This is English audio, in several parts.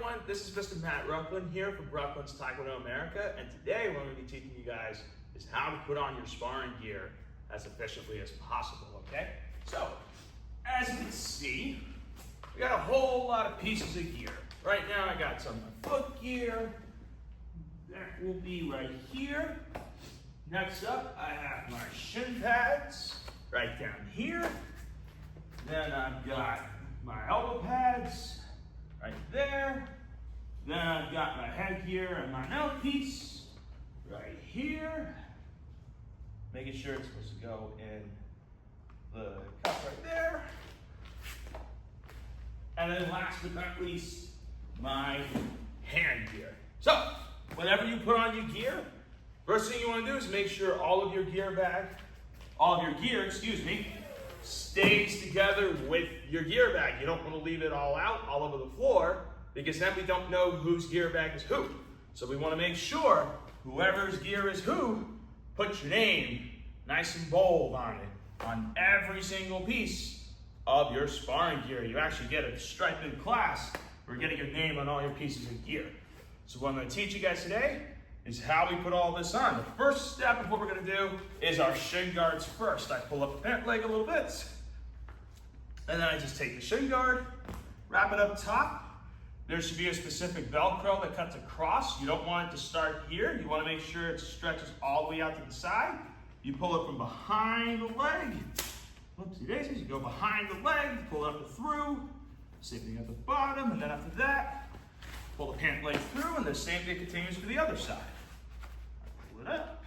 everyone, this is Mr. Matt Ruchlin here from RUCHLIN'S TKD America, and today what I'm going to be teaching you guys is how to put on your sparring gear as efficiently as possible, okay? So, as you can see, we got a whole lot of pieces of gear. Right now I got some foot gear, that will be right here. Next up, I have my shin pads right down here. Then I've got my elbow pads right there. Then I've got my headgear and my mouthpiece right here. Making sure it's supposed to go in the cup right there. And then last but not least, my hand gear. So, whenever you put on your gear, first thing you want to do is make sure all of your gear, stays together with your gear bag. You don't want to leave it all out, all over the floor, because then we don't know whose gear bag is who. So we want to make sure whoever's gear is who, put your name nice and bold on it, on every single piece of your sparring gear. You actually get a stripe in class for getting your name on all your pieces of gear. So what I'm going to teach you guys today is how we put all this on. The first step of what we're going to do is our shin guards first. I pull up the pant leg a little bit, and then I just take the shin guard, wrap it up top. There should be a specific Velcro that cuts across. You don't want it to start here. You want to make sure it stretches all the way out to the side. You pull it from behind the leg. Whoopsie daisies, you go behind the leg, pull it up and through, same thing at the bottom, and then after that, pull the pant leg through, and the same thing continues for the other side. Pull it up.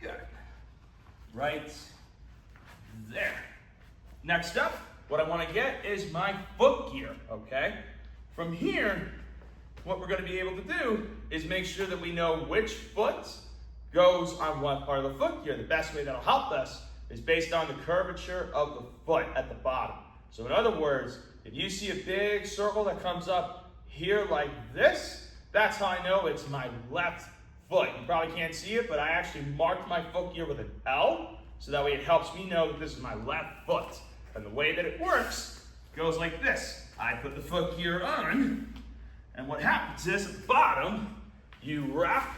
Good. Right there. Next up, what I want to get is my foot gear, okay? From here, what we're going to be able to do is make sure that we know which foot goes on what part of the foot gear. The best way that'll help us is based on the curvature of the foot at the bottom. So in other words, if you see a big circle that comes up here like this, that's how I know it's my left foot. You probably can't see it, but I actually marked my foot gear with an L, so that way it helps me know that this is my left foot. And the way that it works goes like this. I put the foot gear on, and what happens is at the bottom, you wrap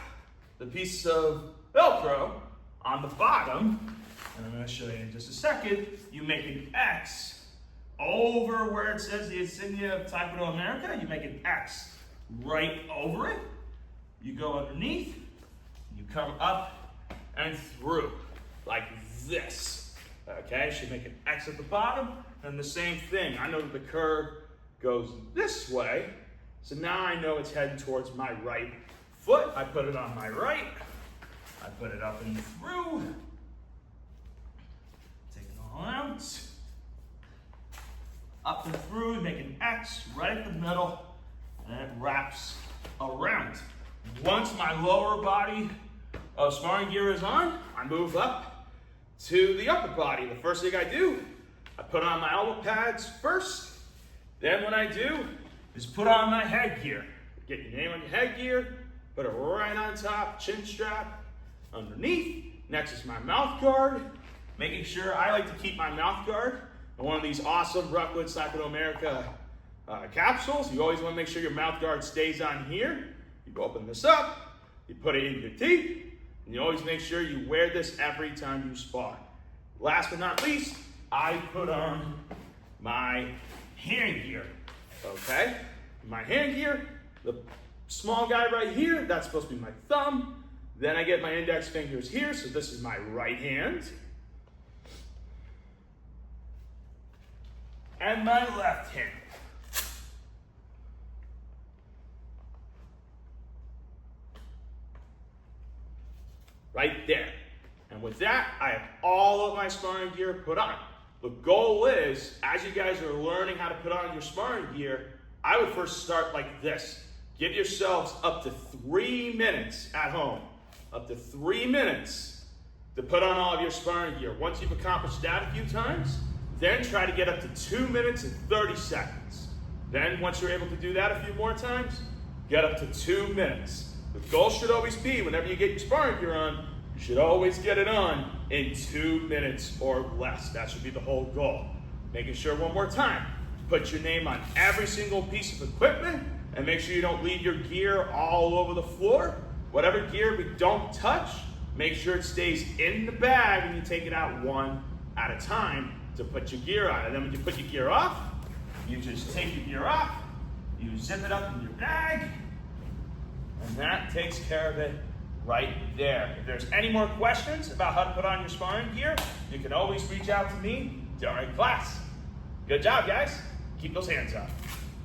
the piece of Velcro on the bottom, and I'm going to show you in just a second. You make an X over where it says the insignia of Taekwondo America. You make an X right over it. You go underneath, you come up and through like this. Okay, so you make an X at the bottom, and the same thing. I know that the curve goes this way, so now I know it's heading towards my right foot. I put it on my right, I put it up and through, take it all out, up and through, make an X right at the middle, and it wraps around. Once my lower body of sparring gear is on, I move up to the upper body. The first thing I do, I put on my elbow pads first. Then what I do is put on my headgear. Get your name on your headgear, put it right on top, chin strap, underneath. Next is my mouth guard, making sure I like to keep my mouth guard in one of these awesome RUCHLIN'S TKD America capsules. You always want to make sure your mouth guard stays on here. You open this up, you put it in your teeth, and you always make sure you wear this every time you spar. Last but not least, I put on my hand gear, okay? My hand gear, the small guy right here, that's supposed to be my thumb. Then I get my index fingers here, so this is my right hand. And my left hand. Right there. And with that, I have all of my sparring gear put on. The goal is, as you guys are learning how to put on your sparring gear, I would first start like this. Give yourselves up to 3 minutes at home. Up to 3 minutes to put on all of your sparring gear. Once you've accomplished that a few times, then try to get up to 2 minutes and 30 seconds. Then once you're able to do that a few more times, get up to 2 minutes. The goal should always be, whenever you get your sparring gear on, you should always get it on in 2 minutes or less. That should be the whole goal. Making sure one more time. Put your name on every single piece of equipment and make sure you don't leave your gear all over the floor. Whatever gear we don't touch, make sure it stays in the bag and you take it out one at a time to put your gear on. And then when you put your gear off, you just take your gear off, you zip it up in your bag, and that takes care of it right there. If there's any more questions about how to put on your sparring gear, you can always reach out to me during class. Good job, guys. Keep those hands up.